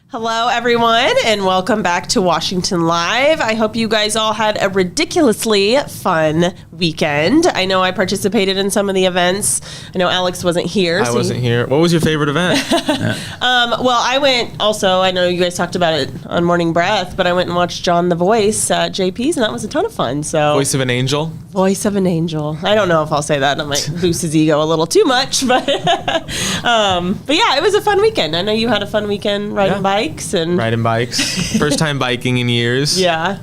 Hello, everyone, and welcome back to Washington Live. I hope you guys all had a ridiculously fun weekend. I know I participated in some of the events. I know Alex wasn't here. I wasn't here. What was your favorite event? Well, I went also, I know you guys talked about it on Morning Breath, but I went and watched John the Voice at JP's, and that was a ton of fun. So, Voice of an Angel? Voice of an Angel. I don't know if I'll say that. I might boost his ego a little too much, but yeah, it was a fun weekend. I know you had a fun weekend riding bikes. Riding bikes. First time biking in years. Yeah.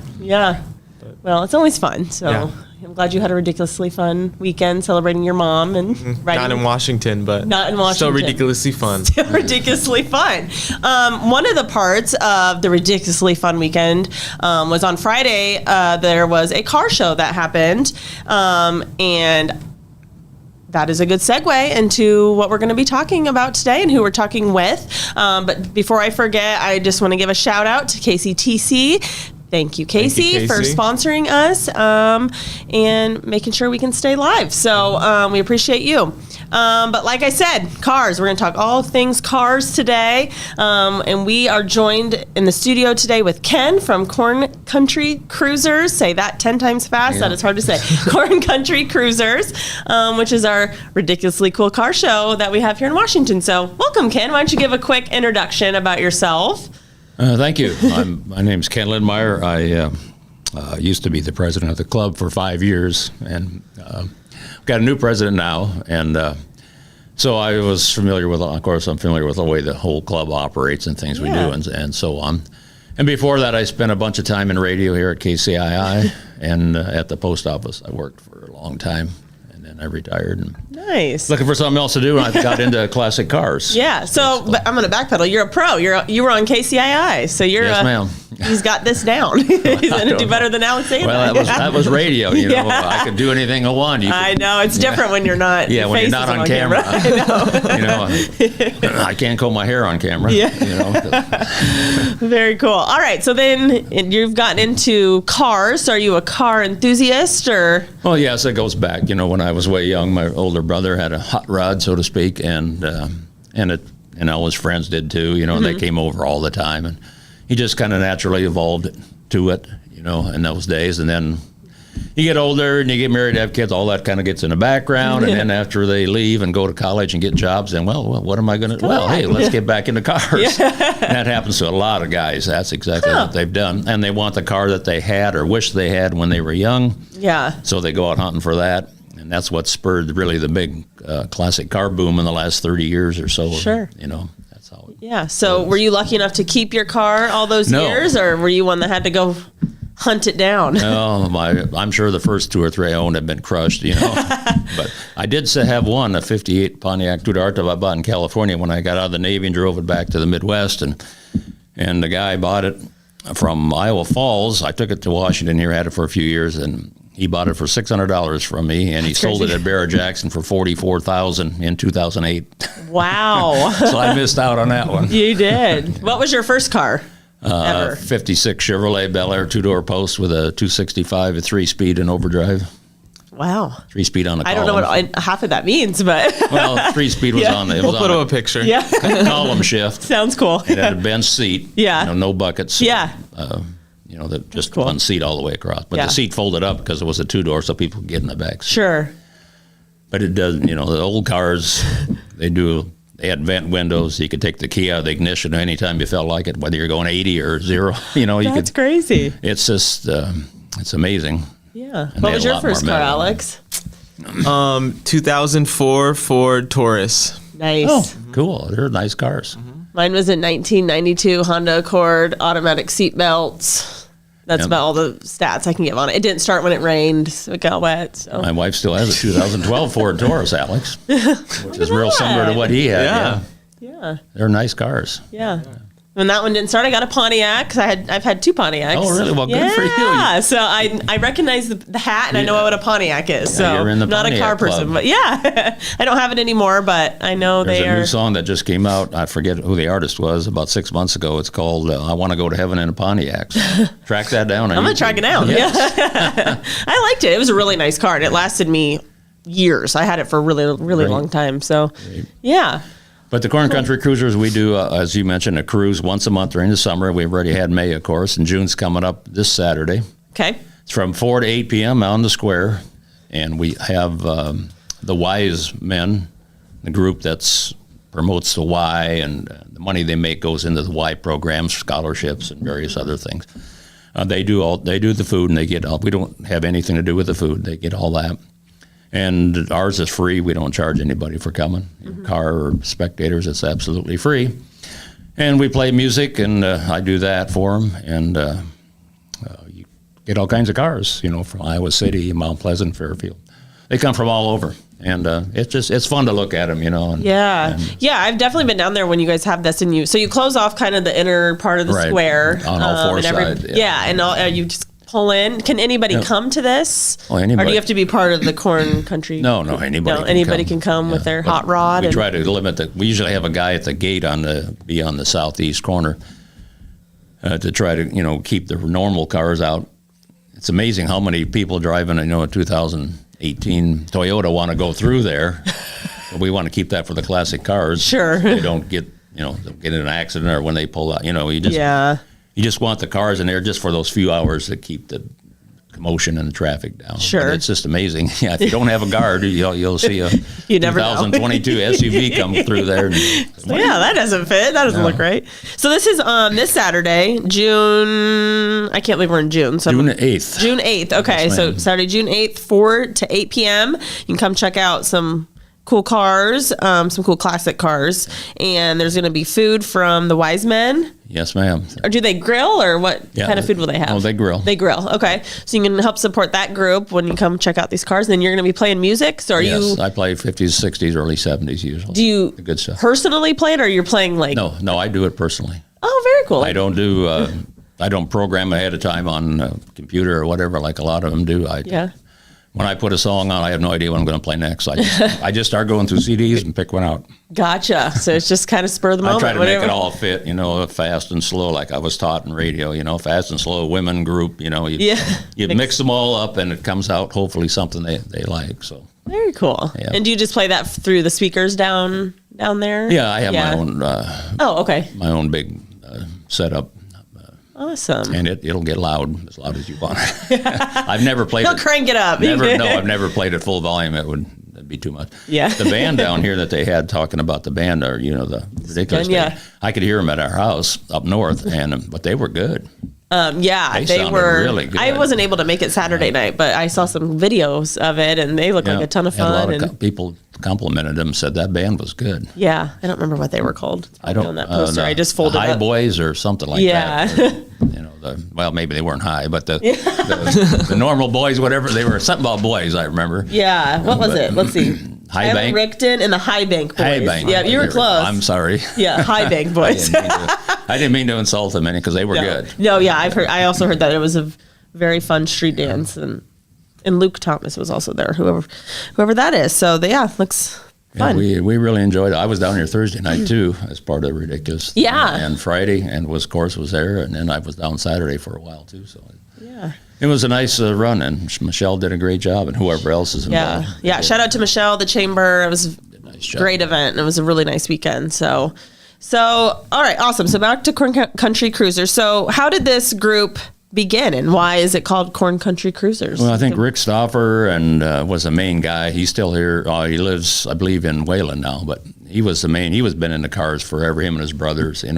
Well, it's always fun. So I'm glad you had a ridiculously fun weekend celebrating your mom and riding. Not in Washington, but not in Washington. Still ridiculously fun. Still ridiculously fun. One of the parts of the ridiculously fun weekend was on Friday. There was a car show that happened, and that is a good segue into what we're going to be talking about today and who we're talking with. But before I forget, I just want to give a shout out to KCTC. Thank you, Casey, for sponsoring us and making sure we can stay live. So we appreciate you. But like I said, cars. We're going to talk all things cars today. And we are joined in the studio today with Ken from Corn Country Cruisers. Say that 10 times fast. That is hard to say. Corn Country Cruisers, which is our ridiculously cool car show that we have here in Washington. So welcome, Ken. Why don't you give a quick introduction about yourself? Thank you. My name's Ken Lindmeier. I used to be the president of the club for 5 years, and got a new president now. And so I was familiar with, of course, I'm familiar with the way the whole club operates and things we do and so on. And before that, I spent a bunch of time in radio here at KCII and at the post office. I worked for a long time, and then I retired. And nice. Looking for something else to do, and I got into classic cars. Yeah. So, but I'm going to backpedal. You're a pro. You were on KCII, so you're. Yes, ma'am. He's got this down. He's going to do better than Alex. Well, that was radio. You know, I could do anything I want. I know it's different when you're not. Yeah, when you're not on camera. I know. I can't comb my hair on camera. Yeah. Very cool. All right. So then you've gotten into cars. Are you a car enthusiast or? Well, yes, it goes back. You know, when I was way young, my older brother had a hot rod, so to speak, and all his friends did too. You know, and they came over all the time, and he just kind of naturally evolved to it, you know, in those days. And then you get older and you get married, have kids, all that kind of gets in the background. And then after they leave and go to college and get jobs, then, well, what am I going to do? Well, hey, let's get back into cars. And that happens to a lot of guys. That's exactly what they've done. And they want the car that they had or wish they had when they were young. Yeah. So they go out hunting for that. And that's what spurred really the big classic car boom in the last 30 years or so. Sure. You know. Yeah. So were you lucky enough to keep your car all those years, or were you one that had to go hunt it down? No, I'm sure the first 2 or 3 I owned have been crushed, you know. But I did have one, a 58 Pontiac Tudor I bought in California when I got out of the Navy and drove it back to the Midwest. And the guy bought it from Iowa Falls. I took it to Washington here, had it for a few years, and he bought it for $600 from me, and he sold it at Barrett Jackson for $44,000 in 2008. Wow! So I missed out on that one. You did. What was your first car? Ever? 56 Chevrolet Bel Air 2-door post with a 265, a 3-speed and overdrive. Wow. 3-speed on the column. I don't know what half of that means, but well, 3-speed was on it. We'll put up a picture. Yeah. Column shift. Sounds cool. It had a bench seat. Yeah. You know, no buckets. Yeah. You know, just one seat all the way across. But the seat folded up because it was a 2-door, so people could get in the back seat. Sure. But it does, you know, the old cars, they had vent windows. You could take the key out of the ignition anytime you felt like it, whether you're going 80 or 0. You know, That's crazy. It's just, it's amazing. Yeah. What was your first car, Alex? 2004 Ford Taurus. Nice. Oh, cool. They're nice cars. Mine was in 1992 Honda Accord, automatic seat belts. That's about all the stats I can give on it. It didn't start when it rained, so it got wet. So. My wife still has a 2012 Ford Taurus, Alex, which is real similar to what he had. Yeah. They're nice cars. Yeah. When that one didn't start, I got a Pontiac because I've had 2 Pontiacs. Oh, really? Well, good for you. Yeah, so I recognize the hat and I know what a Pontiac is. So you're in the not Pontiac a car person, club. but I don't have it anymore. But I know There's they a are. new song that just came out. I forget who the artist was. About 6 months ago. It's called "I Want to Go to Heaven in a Pontiac." So track that down. I'm gonna track it down. Yes. Yeah, I liked it. It was a really nice car, and it lasted me years. I had it for a really, really long time. So, yeah. But the Corn Country Cruisers, we do, as you mentioned, a cruise once a month during the summer. We've already had May, of course, and June's coming up this Saturday. Okay. It's from 4 to 8 p.m. out on the square, and we have the Wise Men, the group that's promotes the Y, and the money they make goes into the Y programs, scholarships, and various other things. They do the food, and they get all. We don't have anything to do with the food. They get all that, and ours is free. We don't charge anybody for coming, car or spectators. It's absolutely free, and we play music, and I do that for them, and you get all kinds of cars, from Iowa City, Mount Pleasant, Fairfield. They come from all over. And it's fun to look at them, And, yeah. I've definitely been down there when you guys have this, and you close off kind of the inner part of the square on all four sides. And you just pull in. Can anybody come to this? Oh, anybody. Or do you have to be part of the Corn Country? No, anybody. No, anybody can come with their hot rod. We try to limit we usually have a guy at the gate on the southeast corner to try to keep the normal cars out. It's amazing how many people driving a 2018 Toyota want to go through there. We want to keep that for the classic cars. Sure. They don't get don't get in an accident, or when they pull out. You just want the cars in there just for those few hours to keep the commotion and the traffic down. Sure. But it's just amazing. Yeah, if you don't have a guard, you'll see a you never 2022 SUV come through there. That doesn't fit. That doesn't look right. So this is this Saturday, June. I can't believe we're in June. So June 8th. June 8th. Okay, Yes, so Saturday, June 8th, 4 to 8 p.m. You can come check out some cool cars, some cool classic cars, and there's going to be food from the Wise Men. Yes, ma'am. Or do they grill, or what kind of food will they have? Oh, they grill. They grill. Okay, so you can help support that group when you come check out these cars. Then you're going to be playing music. So Yes, I play 50s, 60s, early 70s usually. Do you the good stuff. Personally play it, or you're playing like? No, I do it personally. Oh, very cool. I don't do. I don't program ahead of time on a computer or whatever like a lot of them do. When I put a song on, I have no idea what I'm going to play next. I just start going through CDs and pick one out. Gotcha. So it's just kind of spur of the moment. I try to make it all fit, fast and slow, like I was taught in radio, fast and slow, women group, you mix them all up, and it comes out hopefully something they like. So very cool. Yeah. And do you just play that through the speakers down there? Yeah, I have my own. Okay. My own big setup. Awesome. And it'll get loud as you want. I've never played They'll crank it up. I've never played at full volume. That'd be too much. Yeah. The band down here that they had talking about the band, or the ridiculous thing, I could hear them at our house up north, but they were good. They were really good. I wasn't able to make it Saturday night, but I saw some videos of it, and they look like a ton of fun. A lot of people complimented them, said that band was good. Yeah, I don't remember what they were called. I don't on that poster. I just folded High up. Boys or something like that. Or, maybe they weren't high, but the normal boys, whatever they were, something about boys. I remember. Yeah, what was it? Let's see. High Bank, Rickton, and the High Bank Boys. High Bank. Yeah, you were close. I'm sorry. Yeah, High Bank Boys. I didn't mean to insult them any because they were good. No, yeah, I also heard that it was a very fun street dance, and Luke Thomas was also there. Whoever that is. So looks fun. Yeah, we really enjoyed it. I was down here Thursday night too, as part of Ridiculous. Yeah. And Friday, and was there, and then I was down Saturday for a while too. So yeah. It was a nice run, and Michelle did a great job, and whoever else is involved. Yeah. Shout out to Michelle, the chamber. It was a great event, and it was a really nice weekend. So all right, awesome. So back to Corn Country Cruisers. So how did this group begin, and why is it called Corn Country Cruisers? Well, I think Rick Stauffer was the main guy. He's still here. He lives, I believe, in Wayland now, but he was the main. He was been in the cars forever. Him and his brothers, and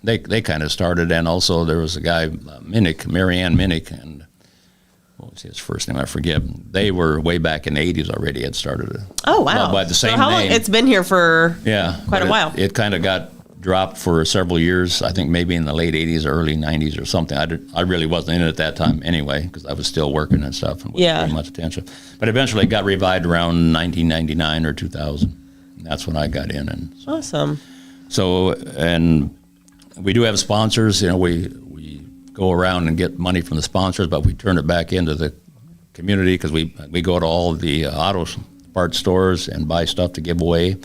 they kind of started. And also there was a guy, Marianne Minnick, and what was his first name? I forget. They were way back in the 80s already. Had started it. Oh wow! Well, by the same so how name. Long? It's been here for quite a while. It kind of got dropped for several years. I think maybe in the late 80s or early 90s or something. I really wasn't in it at that time anyway, because I was still working and stuff and wasn't paying much attention. But eventually it got revived around 1999 or 2000. And that's when I got in. And awesome. So, and we do have sponsors. We go around and get money from the sponsors, but we turn it back into the community because we go to all the auto parts stores and buy stuff to give away.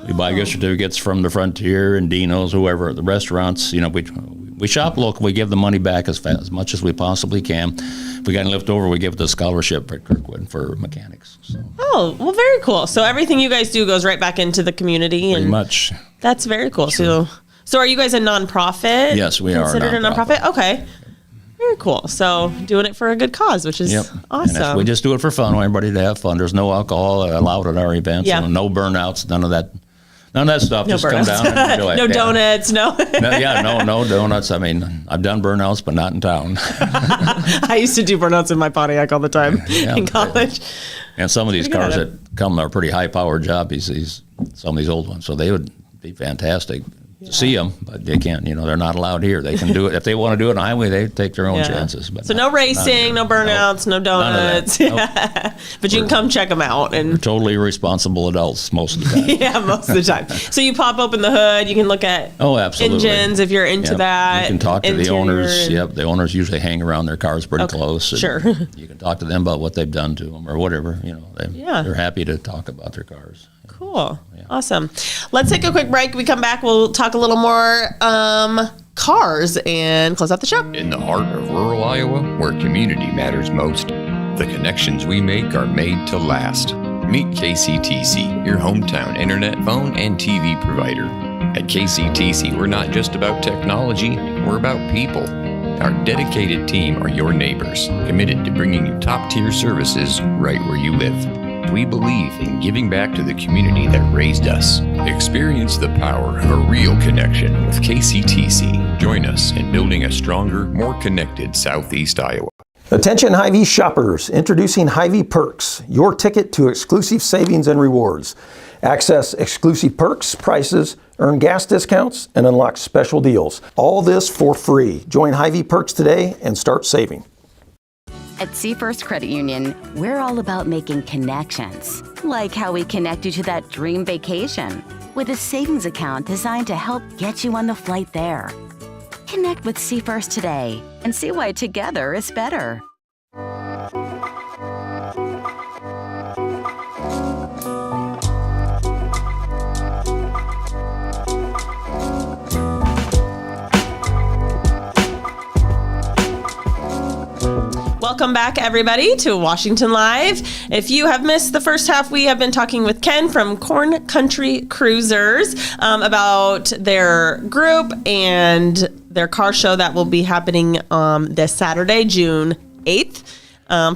We buy gift certificates from the Frontier and Dino's, whoever, the restaurants. We we shop local. We give the money back as much as we possibly can. If we got any left over, we give it to scholarship at Kirkwood for mechanics. So. Oh, well, very cool. So everything you guys do goes right back into the community. Pretty much. That's very cool. Sure. So are you guys a nonprofit? Yes, we are. Considered a nonprofit? Okay. Very cool. So doing it for a good cause, which is awesome. We just do it for fun. We want everybody to have fun. There's no alcohol allowed at our events. Yeah. No burnouts. None of that. None of that stuff. No just burnouts. come down and enjoy it. No donuts. No. No donuts. I mean, I've done burnouts, but not in town. I used to do burnouts in my Pontiac all the time in college. And some of these cars that come are pretty high-powered job. Some of these old ones, so they would be fantastic. To see them, but they can't. They're not allowed here. They can do it if they want to do it on the highway. They take their own chances. But so no racing, no burnouts, no donuts. But you can come check them out. And we're totally responsible adults most of the time. Yeah, most of the time. So you pop open the hood. You can look at absolutely. engines if you're into that. You can talk to the owners. The owners usually hang around their cars pretty close. Sure. You can talk to them about what they've done to them or whatever. They're happy to talk about their cars. Cool. Yeah. Awesome. Let's take a quick break. We come back, we'll talk a little more cars and close out the show. In the heart of rural Iowa, where community matters most, the connections we make are made to last. Meet KCTC, your hometown internet, phone, and TV provider. At KCTC, we're not just about technology, we're about people. Our dedicated team are your neighbors, committed to bringing you top-tier services right where you live. We believe in giving back to the community that raised us. Experience the power of a real connection with KCTC. Join us in building a stronger, more connected Southeast Iowa. Attention Hy-Vee shoppers, introducing Hy-Vee Perks, your ticket to exclusive savings and rewards. Access exclusive perks, prices, earn gas discounts, and unlock special deals. All this for free. Join Hy-Vee Perks today and start saving. At Seafirst Credit Union, we're all about making connections, like how we connect you to that dream vacation with a savings account designed to help get you on the flight there. Connect with Seafirst today and see why together is better. Welcome back, everybody, to Washington Live. If you have missed the first half, we have been talking with Ken from Corn Country Cruisers about their group and their car show that will be happening this Saturday, June 8th.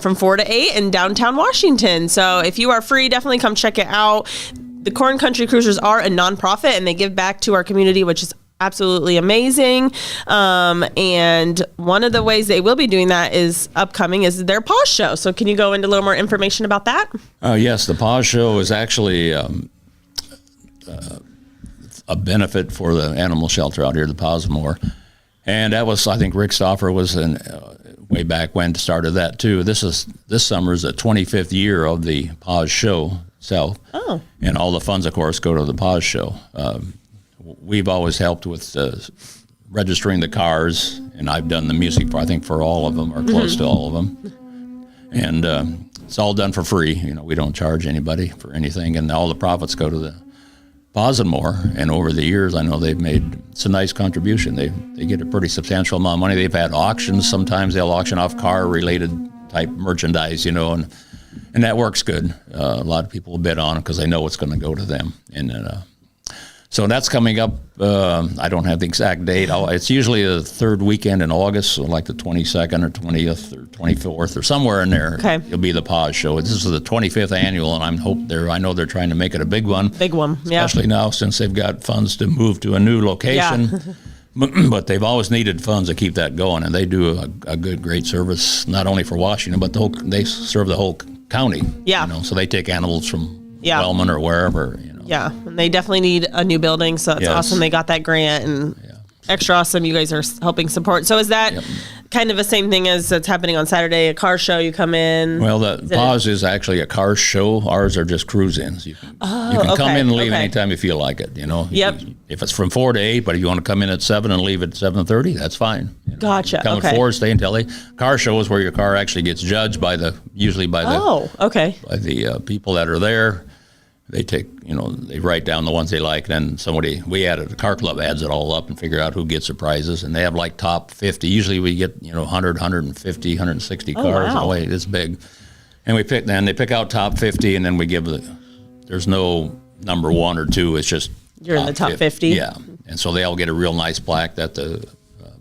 From 4 to 8 in downtown Washington. So if you are free, definitely come check it out. The Corn Country Cruisers are a nonprofit, and they give back to our community, which is absolutely amazing. And one of the ways they will be doing that is their Paws Show. So can you go into a little more information about that? Yes, the Paws Show is actually a benefit for the animal shelter out here, the Posmore. And that was, I think Rick Stauffer was way back when started that too. This summer is the 25th year of the Paws Show itself. Oh. And all the funds, of course, go to the Paws Show. We've always helped with registering the cars, and I've done the music for all of them or close to all of them. And it's all done for free. We don't charge anybody for anything, and all the profits go to the Posmore. And over the years, I know they've made it's a nice contribution. They get a pretty substantial amount of money. They've had auctions. Sometimes they'll auction off car-related type merchandise, and that works good. A lot of people bid on it because they know it's going to go to them. And so that's coming up. I don't have the exact date. It's usually the third weekend in August, so like the 22nd or 20th or 24th or somewhere in there. Okay. It'll be the Paws Show. This is the 25th annual, and I know they're trying to make it a big one. Big one, yeah. Especially now since they've got funds to move to a new location. Yeah. But they've always needed funds to keep that going, and they do a great service, not only for Washington, but they serve the whole county. Yeah. So they take animals from Wellman or wherever. Yeah, and they definitely need a new building, so it's awesome they got that grant, and extra awesome you guys are helping support. So is that kind of the same thing as that's happening on Saturday, a car show, you come in? Well, the Paws is actually a car show. Ours are just cruise-ins. You can come in and leave anytime you feel like it, Yep. If it's from 4 to 8, but if you want to come in at 7 and leave at 7:30, that's fine. Gotcha. Come at 4, stay until 8. Car show is where your car actually gets judged by the people that are there. they take, they write down the ones they like. Then we added the car club adds it all up and figure out who gets the prizes. And they have like top 50. Usually we get, 100, 150, 160 cars. Wow. Away. It's big. And they pick out top 50, and then we give there's no number 1 or 2. It's just You're in the top 50? Yeah. And so they all get a real nice plaque that the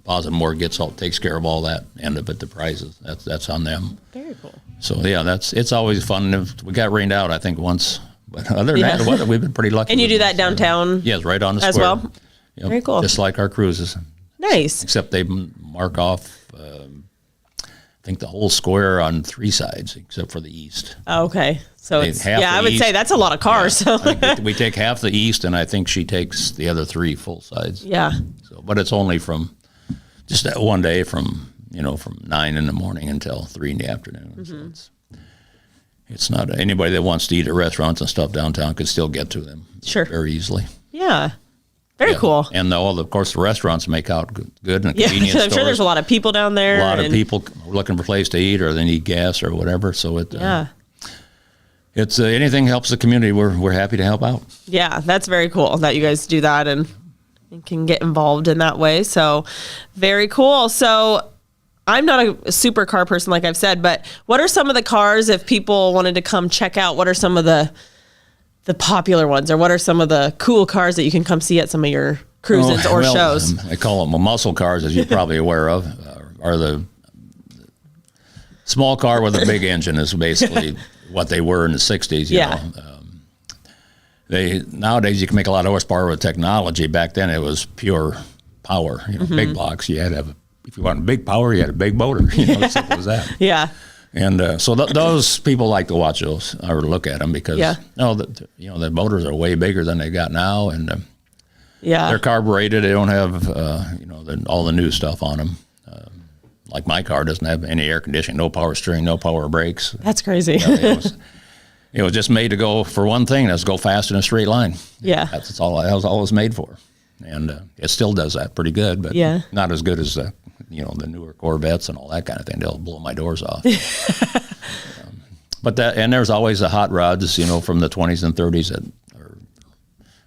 Positive More takes care of all that end of it, the prizes. That's on them. Very cool. So yeah, it's always fun. We got rained out, I think, once, but other than that, the weather, we've been pretty lucky. And you do that downtown? Yes, right on the as square. well. Yep, Very cool. Just like our cruises. Nice. Except they mark off, I think, the whole square on 3 sides, except for the east. Oh, okay. So They- it's, half yeah, the I would east- say that's a lot of cars. I So think we take half the east, and I think she takes the other 3 full sides. yeah. So, but it's only from just that one day from 9 in the morning until 3 in the afternoon. So it's not anybody that wants to eat at restaurants and stuff downtown could still get to them Sure. very easily. Yeah. Very Yeah. cool. And of course, the restaurants make out good and the Yeah, convenience I'm stores. sure there's a lot of people down there. A lot of and- people looking for a place to eat, or they need gas or whatever. So Yeah. it's anything helps the community. We're happy to help out. Yeah, that's very cool that you guys do that and can get involved in that way. So very cool. So I'm not a supercar person, like I've said, but what are some of the cars, if people wanted to come check out, what are some of the popular ones, or what are some of the cool cars that you can come see at some of your cruises or shows? I call them muscle cars, as you're probably aware of, are the small car with a big engine is basically what they were in the 60s. You Yeah. know. Nowadays you can make a lot of horsepower with technology. Back then it was pure power. Big blocks. You had to have if you wanted big power, you had a big motor. As simple as that. Yeah. And so those people like to watch those or look at them because the motors are way bigger than they got now, and Yeah. they're carbureted. They don't have all the new stuff on them. Like my car doesn't have any air conditioning, no power steering, no power brakes. That's crazy. It was just made to go for one thing. That's go fast in a straight line. Yeah. That's all. That was all it was made for, and it still does that pretty good. But Yeah. not as good as the newer Corvettes and all that kind of thing. They'll blow my doors off. But there's always the hot rods, from the 20s and 30s that are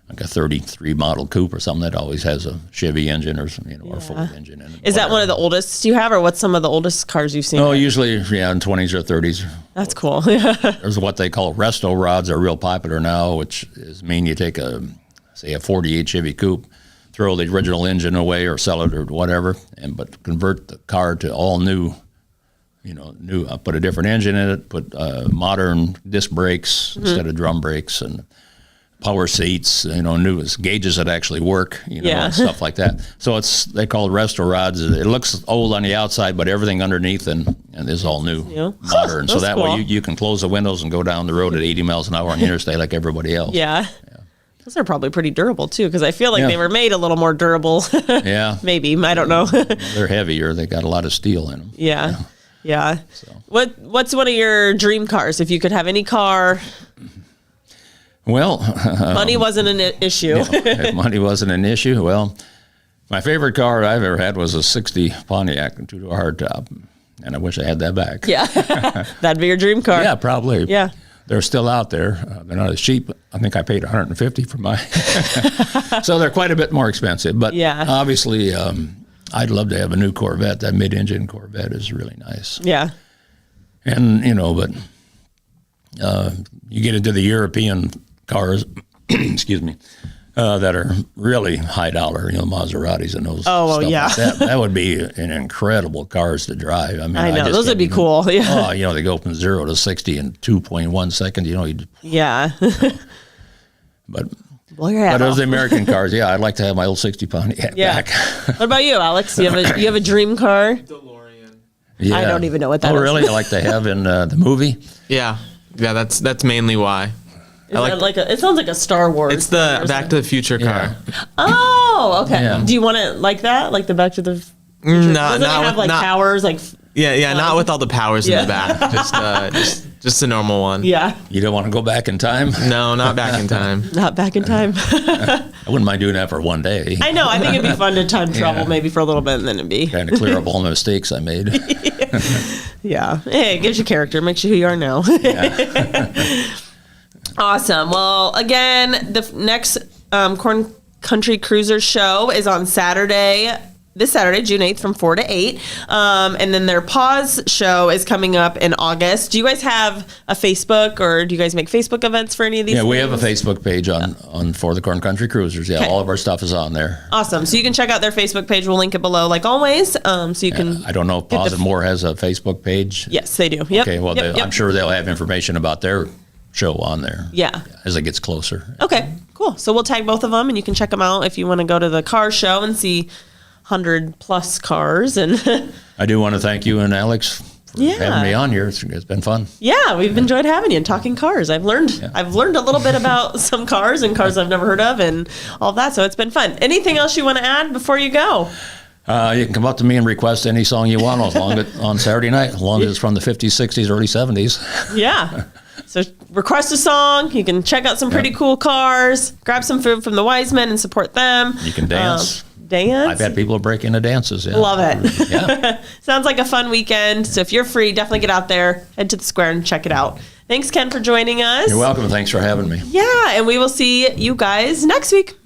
like a 33 model coupe or something that always has a Chevy engine or or Ford engine in it. Is that one of the oldest you have, or what's some of the oldest cars you've seen? No, usually in 20s or 30s. That's cool. Yeah. There's what they call resto rods are real popular now, which mean you take a 48 Chevy coupe, throw the original engine away or sell it or whatever, but convert the car to all new. Put a different engine in it, put modern disc brakes instead of drum brakes, and power seats, new gauges that actually work, and stuff like that. So they call it resto rods. It looks old on the outside, but everything underneath and is all new, modern. So that way you can close the windows and go down the road at 80 miles an hour on the interstate like everybody else. Yeah. Those are probably pretty durable too, because I feel like they were made a little more durable. Yeah. Maybe. I don't know. They're heavier. They got a lot of steel in them. Yeah. So. What's one of your dream cars? If you could have any car, well, money wasn't an issue. If money wasn't an issue, well, my favorite car I've ever had was a '60 Pontiac two-door hardtop, and I wish I had that back. Yeah, that'd be your dream car. Yeah, probably. Yeah. They're still out there. They're not as cheap. I think I paid $150 for mine. So they're quite a bit more expensive. But obviously, I'd love to have a new Corvette. That mid-engine Corvette is really nice. Yeah. And, but you get into the European cars, excuse me, that are really high dollar, Maseratis and those stuff like that. That would be an incredible cars to drive. I mean, I know. Those would be cool. Yeah. Oh, they go from 0 to 60 in 2.1 seconds. Yeah. But those American cars, I'd like to have my old 60 Pontiac back. What about you, Alex? You have a dream car? DeLorean. Yeah. I don't even know what that is. Oh, really? I like to have in the movie? Yeah. That's mainly why. It sounds like a Star Wars. It's the Back to the Future car. Oh, okay. Yeah. Do you want it like that? Like the Back to the Future? Not have powers? Not with all the powers in the back. Just a normal one. Yeah. You don't want to go back in time? No, not back in time. Not back in time. I wouldn't mind doing that for one day. I know. I think it'd be fun to time travel maybe for a little bit, and then it'd be kind of clear up all the mistakes I made. Yeah. Hey, it gives you character. Makes you who you are now. Awesome. Well, again, the next Corn Country Cruisers show is on this Saturday, June 8th from 4 to 8. And then their Pause show is coming up in August. Do you guys have a Facebook, or do you guys make Facebook events for any of these things? We have a Facebook page on for the Corn Country Cruisers. Yeah, all of our stuff is on there. Awesome. So you can check out their Facebook page. We'll link it below like always. So you can... I don't know if Pause and More has a Facebook page. Yes, they do. Yep. Okay, well, I'm sure they'll have information about their show on there. Yeah. As it gets closer. Okay, cool. So we'll tag both of them, and you can check them out if you want to go to the car show and see 100+ cars. And I do want to thank you and Alex for having me on here. It's been fun. Yeah, we've enjoyed having you and talking cars. I've learned a little bit about some cars and cars I've never heard of and all that, so it's been fun. Anything else you want to add before you go? You can come up to me and request any song you want on Saturday night, as long as it's from the 50s, 60s, early 70s. Yeah. So request a song. You can check out some pretty cool cars, grab some food from the Wise Men and support them. You can dance. Dance. I've had people break into dances. Yeah. Love it. Yeah. Sounds like a fun weekend. So if you're free, definitely get out there, head to the square and check it out. Thanks, Ken, for joining us. You're welcome. Thanks for having me. Yeah, and we will see you guys next week.